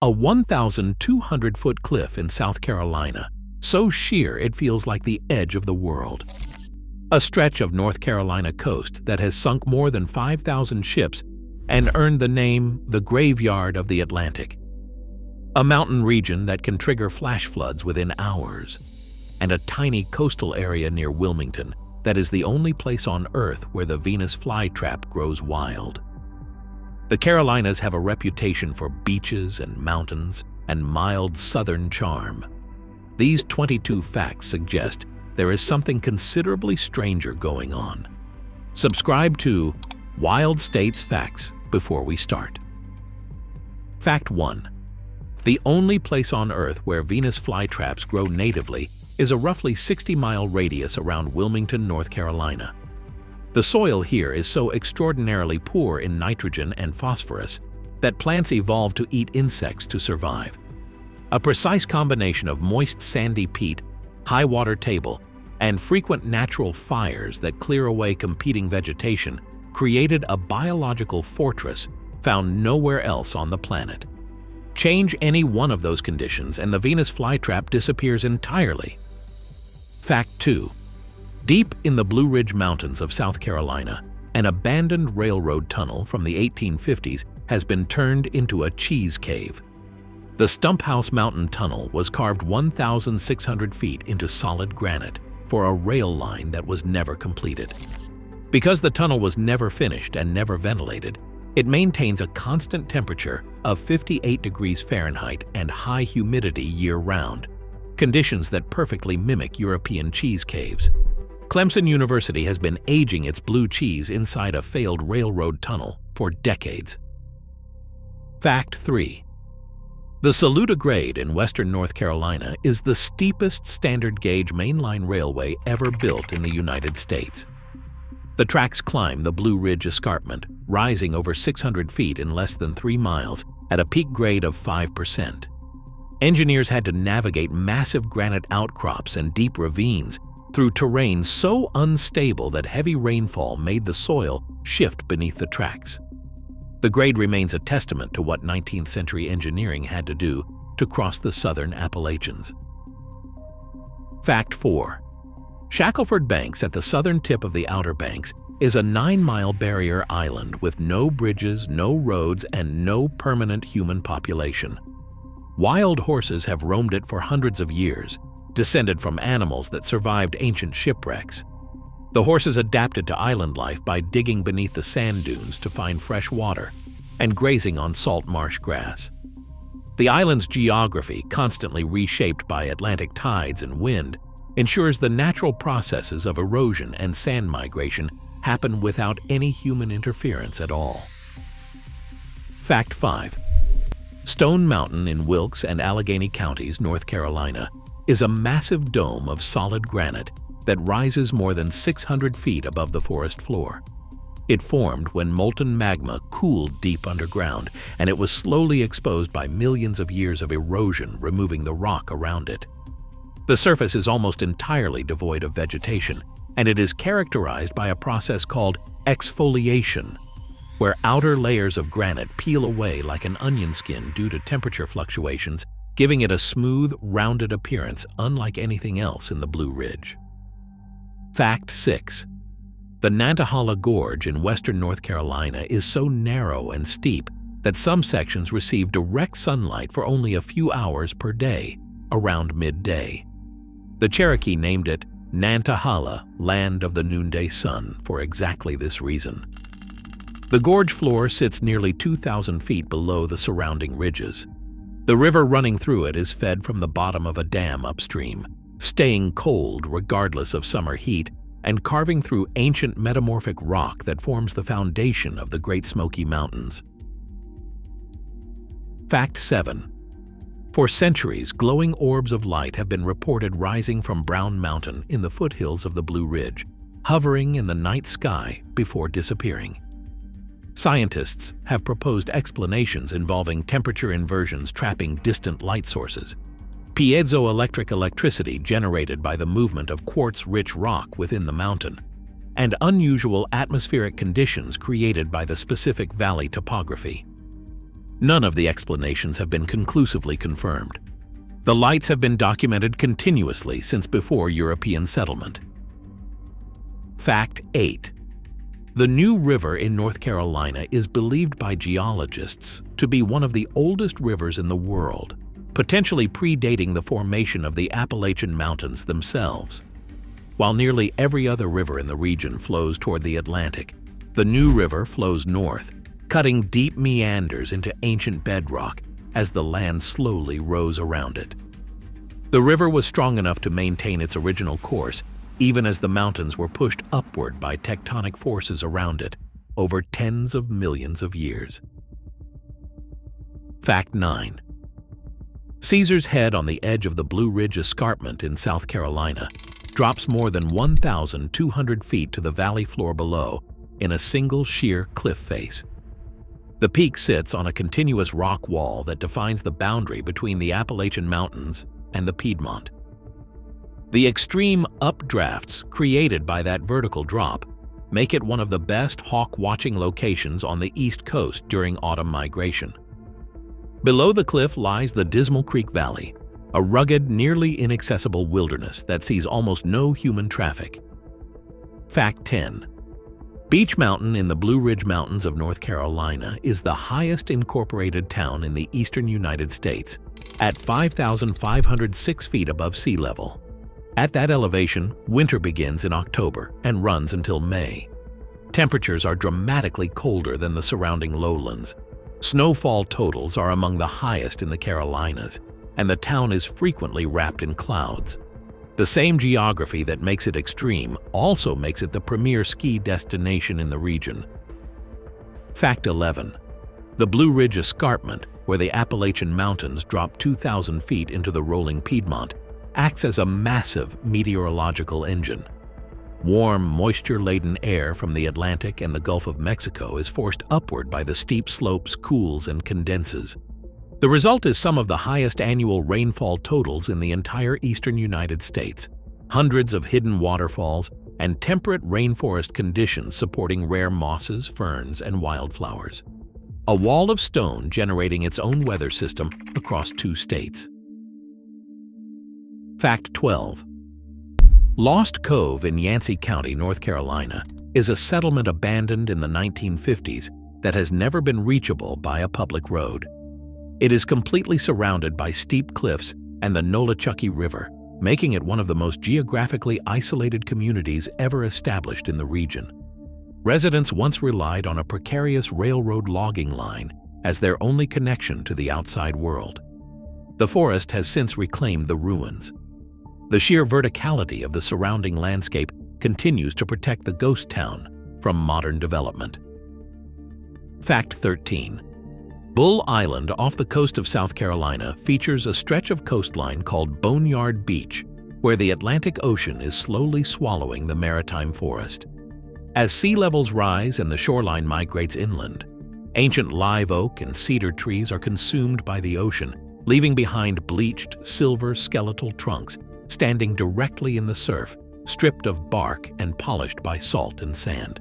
a 1,200-foot cliff in South Carolina, so sheer it feels like the edge of the world. A stretch of North Carolina coast that has sunk more than 5,000 ships and earned the name the Graveyard of the Atlantic. A mountain region that can trigger flash floods within hours, and a tiny coastal area near Wilmington that is the only place on Earth where the Venus flytrap grows wild. The Carolinas have a reputation for beaches and mountains and mild southern charm. These 22 facts suggest there is something considerably stranger going on. Subscribe to Wild States Facts before we start. Fact 1. The only place on Earth where Venus flytraps grow natively is a roughly 60-mile radius around Wilmington, North Carolina. The soil here is so extraordinarily poor in nitrogen and phosphorus that plants evolve to eat insects to survive. A precise combination of moist sandy peat, high water table, and frequent natural fires that clear away competing vegetation created a biological fortress found nowhere else on the planet. Change any one of those conditions and the Venus flytrap disappears entirely. Fact 2. Deep in the Blue Ridge Mountains of South Carolina, an abandoned railroad tunnel from the 1850s has been turned into a cheese cave. The Stump House Mountain Tunnel was carved 1,600 feet into solid granite for a rail line that was never completed. Because the tunnel was never finished and never ventilated, it maintains a constant temperature of 58 degrees Fahrenheit and high humidity year-round, conditions that perfectly mimic European cheese caves. Clemson University has been aging its blue cheese inside a failed railroad tunnel for decades. Fact 3. The Saluda Grade in western North Carolina is the steepest standard gauge mainline railway ever built in the United States. The tracks climb the Blue Ridge Escarpment, rising over 600 feet in less than 3 miles at a peak grade of 5%. Engineers had to navigate massive granite outcrops and deep ravines through terrain so unstable that heavy rainfall made the soil shift beneath the tracks. The grade remains a testament to what 19th century engineering had to do to cross the southern Appalachians. Fact 4. Shackelford Banks at the southern tip of the Outer Banks is a 9-mile barrier island with no bridges, no roads, and no permanent human population. Wild horses have roamed it for hundreds of years, descended from animals that survived ancient shipwrecks. The horses adapted to island life by digging beneath the sand dunes to find fresh water and grazing on salt marsh grass. The island's geography, constantly reshaped by Atlantic tides and wind, ensures the natural processes of erosion and sand migration happen without any human interference at all. Fact 5. Stone Mountain in Wilkes and Allegheny counties, North Carolina, is a massive dome of solid granite that rises more than 600 feet above the forest floor. It formed when molten magma cooled deep underground, and it was slowly exposed by millions of years of erosion, removing the rock around it. The surface is almost entirely devoid of vegetation, and it is characterized by a process called exfoliation, where outer layers of granite peel away like an onion skin due to temperature fluctuations, giving it a smooth, rounded appearance unlike anything else in the Blue Ridge. Fact 6. The Nantahala Gorge in western North Carolina is so narrow and steep that some sections receive direct sunlight for only a few hours per day, around midday. The Cherokee named it Nantahala, Land of the Noonday Sun, for exactly this reason. The gorge floor sits nearly 2,000 feet below the surrounding ridges. The river running through it is fed from the bottom of a dam upstream, staying cold regardless of summer heat and carving through ancient metamorphic rock that forms the foundation of the Great Smoky Mountains. Fact 7. For centuries, glowing orbs of light have been reported rising from Brown Mountain in the foothills of the Blue Ridge, hovering in the night sky before disappearing. Scientists have proposed explanations involving temperature inversions trapping distant light sources, piezoelectric electricity generated by the movement of quartz-rich rock within the mountain, and unusual atmospheric conditions created by the specific valley topography. None of the explanations have been conclusively confirmed. The lights have been documented continuously since before European settlement. Fact 8. The New River in North Carolina is believed by geologists to be one of the oldest rivers in the world, potentially predating the formation of the Appalachian Mountains themselves. While nearly every other river in the region flows toward the Atlantic, the New River flows north, cutting deep meanders into ancient bedrock as the land slowly rose around it. The river was strong enough to maintain its original course, even as the mountains were pushed upward by tectonic forces around it over tens of millions of years. Fact 9. Caesar's Head on the edge of the Blue Ridge Escarpment in South Carolina drops more than 1,200 feet to the valley floor below in a single sheer cliff face. The peak sits on a continuous rock wall that defines the boundary between the Appalachian Mountains and the Piedmont. The extreme updrafts created by that vertical drop make it one of the best hawk-watching locations on the East Coast during autumn migration. Below the cliff lies the Dismal Creek Valley, a rugged, nearly inaccessible wilderness that sees almost no human traffic. Fact 10. Beech Mountain in the Blue Ridge Mountains of North Carolina is the highest incorporated town in the eastern United States, at 5,506 feet above sea level. At that elevation, winter begins in October and runs until May. Temperatures are dramatically colder than the surrounding lowlands. Snowfall totals are among the highest in the Carolinas, and the town is frequently wrapped in clouds. The same geography that makes it extreme also makes it the premier ski destination in the region. Fact 11. The Blue Ridge Escarpment, where the Appalachian Mountains drop 2,000 feet into the rolling Piedmont, acts as a massive meteorological engine. Warm, moisture-laden air from the Atlantic and the Gulf of Mexico is forced upward by the steep slopes, cools, and condenses. The result is some of the highest annual rainfall totals in the entire eastern United States, hundreds of hidden waterfalls, and temperate rainforest conditions supporting rare mosses, ferns, and wildflowers. A wall of stone generating its own weather system across 2 states. Fact 12. Lost Cove in Yancey County, North Carolina, is a settlement abandoned in the 1950s that has never been reachable by a public road. It is completely surrounded by steep cliffs and the Nolichucky River, making it one of the most geographically isolated communities ever established in the region. Residents once relied on a precarious railroad logging line as their only connection to the outside world. The forest has since reclaimed the ruins. The sheer verticality of the surrounding landscape continues to protect the ghost town from modern development. Fact 13. Bull Island off the coast of South Carolina features a stretch of coastline called Boneyard Beach, where the Atlantic Ocean is slowly swallowing the maritime forest. As sea levels rise and the shoreline migrates inland, ancient live oak and cedar trees are consumed by the ocean, leaving behind bleached, silver skeletal trunks standing directly in the surf, stripped of bark and polished by salt and sand.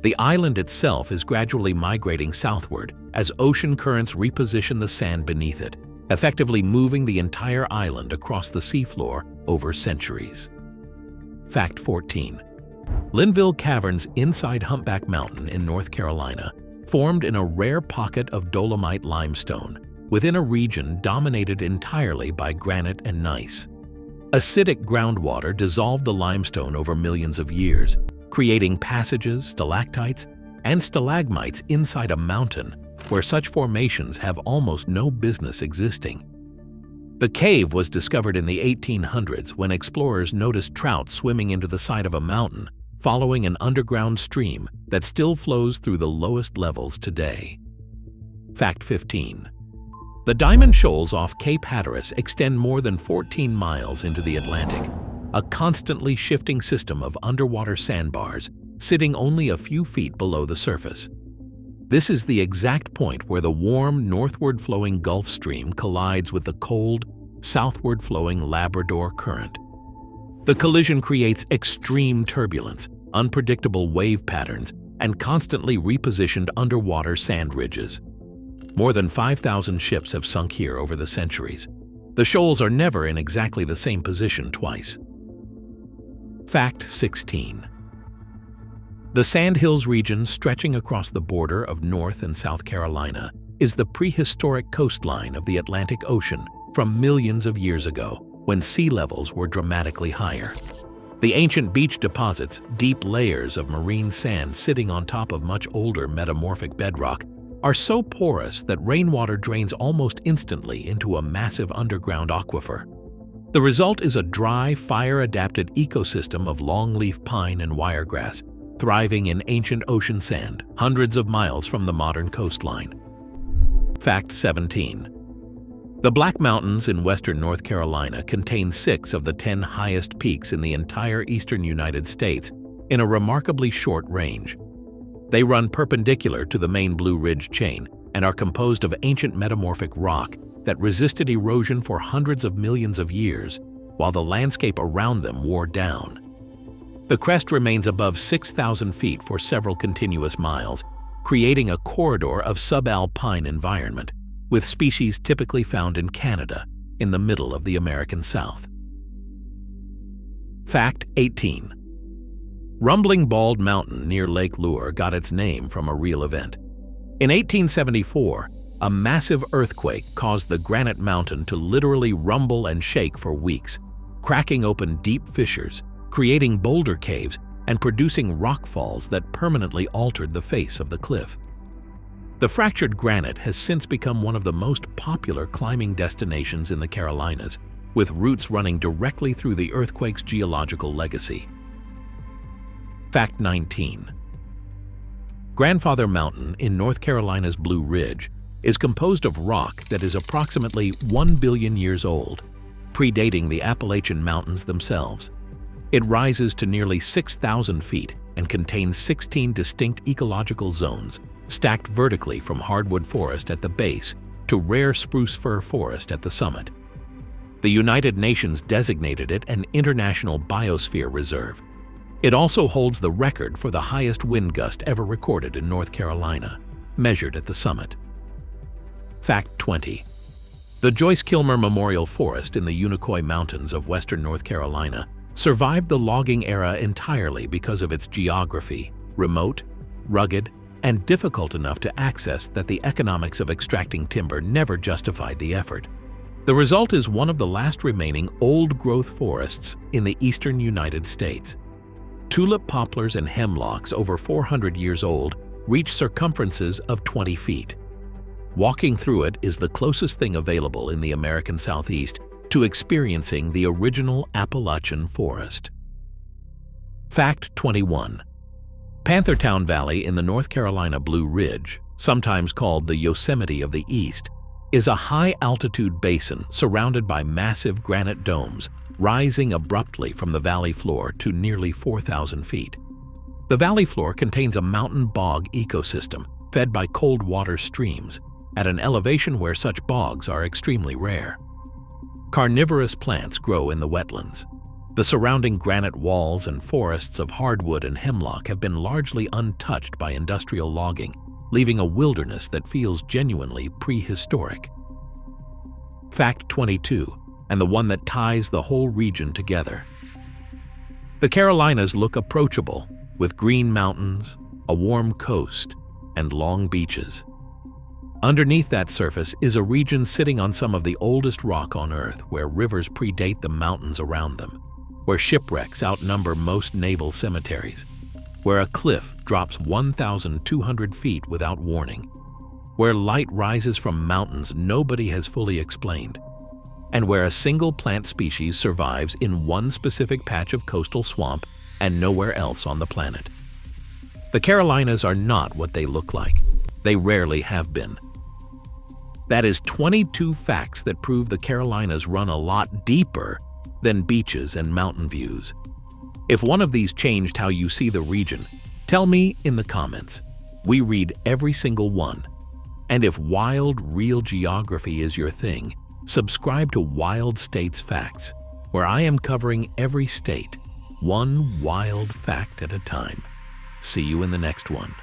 The island itself is gradually migrating southward as ocean currents reposition the sand beneath it, effectively moving the entire island across the seafloor over centuries. Fact 14. Linville Caverns inside Humpback Mountain in North Carolina formed in a rare pocket of dolomite limestone within a region dominated entirely by granite and gneiss. Acidic groundwater dissolved the limestone over millions of years, creating passages, stalactites, and stalagmites inside a mountain where such formations have almost no business existing. The cave was discovered in the 1800s when explorers noticed trout swimming into the side of a mountain following an underground stream that still flows through the lowest levels today. Fact 15. The Diamond Shoals off Cape Hatteras extend more than 14 miles into the Atlantic, a constantly shifting system of underwater sandbars sitting only a few feet below the surface. This is the exact point where the warm, northward-flowing Gulf Stream collides with the cold, southward-flowing Labrador Current. The collision creates extreme turbulence, unpredictable wave patterns, and constantly repositioned underwater sand ridges. More than 5,000 ships have sunk here over the centuries. The shoals are never in exactly the same position twice. Fact 16. The Sandhills region stretching across the border of North and South Carolina is the prehistoric coastline of the Atlantic Ocean from millions of years ago, when sea levels were dramatically higher. The ancient beach deposits, deep layers of marine sand sitting on top of much older metamorphic bedrock, are so porous that rainwater drains almost instantly into a massive underground aquifer. The result is a dry, fire-adapted ecosystem of longleaf pine and wiregrass, thriving in ancient ocean sand, hundreds of miles from the modern coastline. Fact 17. The Black Mountains in western North Carolina contain 6 of the 10 highest peaks in the entire eastern United States in a remarkably short range. They run perpendicular to the main Blue Ridge chain and are composed of ancient metamorphic rock that resisted erosion for hundreds of millions of years, while the landscape around them wore down. The crest remains above 6,000 feet for several continuous miles, creating a corridor of subalpine environment, with species typically found in Canada, in the middle of the American South. Fact 18. Rumbling Bald Mountain near Lake Lure got its name from a real event. In 1874, a massive earthquake caused the granite mountain to literally rumble and shake for weeks, cracking open deep fissures, creating boulder caves, and producing rock falls that permanently altered the face of the cliff. The fractured granite has since become one of the most popular climbing destinations in the Carolinas, with routes running directly through the earthquake's geological legacy. Fact 19. Grandfather Mountain in North Carolina's Blue Ridge is composed of rock that is approximately 1 billion years old, predating the Appalachian Mountains themselves. It rises to nearly 6,000 feet and contains 16 distinct ecological zones, stacked vertically from hardwood forest at the base to rare spruce fir forest at the summit. The United Nations designated it an International Biosphere Reserve. It also holds the record for the highest wind gust ever recorded in North Carolina, measured at the summit. Fact 20. The Joyce Kilmer Memorial Forest in the Unicoi Mountains of western North Carolina survived the logging era entirely because of its geography, remote, rugged, and difficult enough to access that the economics of extracting timber never justified the effort. The result is one of the last remaining old-growth forests in the eastern United States. Tulip poplars and hemlocks over 400 years old reach circumferences of 20 feet. Walking through it is the closest thing available in the American Southeast to experiencing the original Appalachian forest. Fact 21. Panthertown Valley in the North Carolina Blue Ridge, sometimes called the Yosemite of the East, is a high-altitude basin surrounded by massive granite domes rising abruptly from the valley floor to nearly 4,000 feet. The valley floor contains a mountain bog ecosystem fed by cold water streams, at an elevation where such bogs are extremely rare. Carnivorous plants grow in the wetlands. The surrounding granite walls and forests of hardwood and hemlock have been largely untouched by industrial logging, leaving a wilderness that feels genuinely prehistoric. Fact 22, and the one that ties the whole region together. The Carolinas look approachable, with green mountains, a warm coast, and long beaches. Underneath that surface is a region sitting on some of the oldest rock on Earth, where rivers predate the mountains around them, where shipwrecks outnumber most naval cemeteries, where a cliff drops 1,200 feet without warning, where light rises from mountains nobody has fully explained, and where a single plant species survives in one specific patch of coastal swamp and nowhere else on the planet. The Carolinas are not what they look like. They rarely have been. That is 22 facts that prove the Carolinas run a lot deeper than beaches and mountain views. If one of these changed how you see the region, tell me in the comments. We read every single one. And if wild, real geography is your thing, subscribe to Wild States Facts, where I am covering every state, one wild fact at a time. See you in the next one.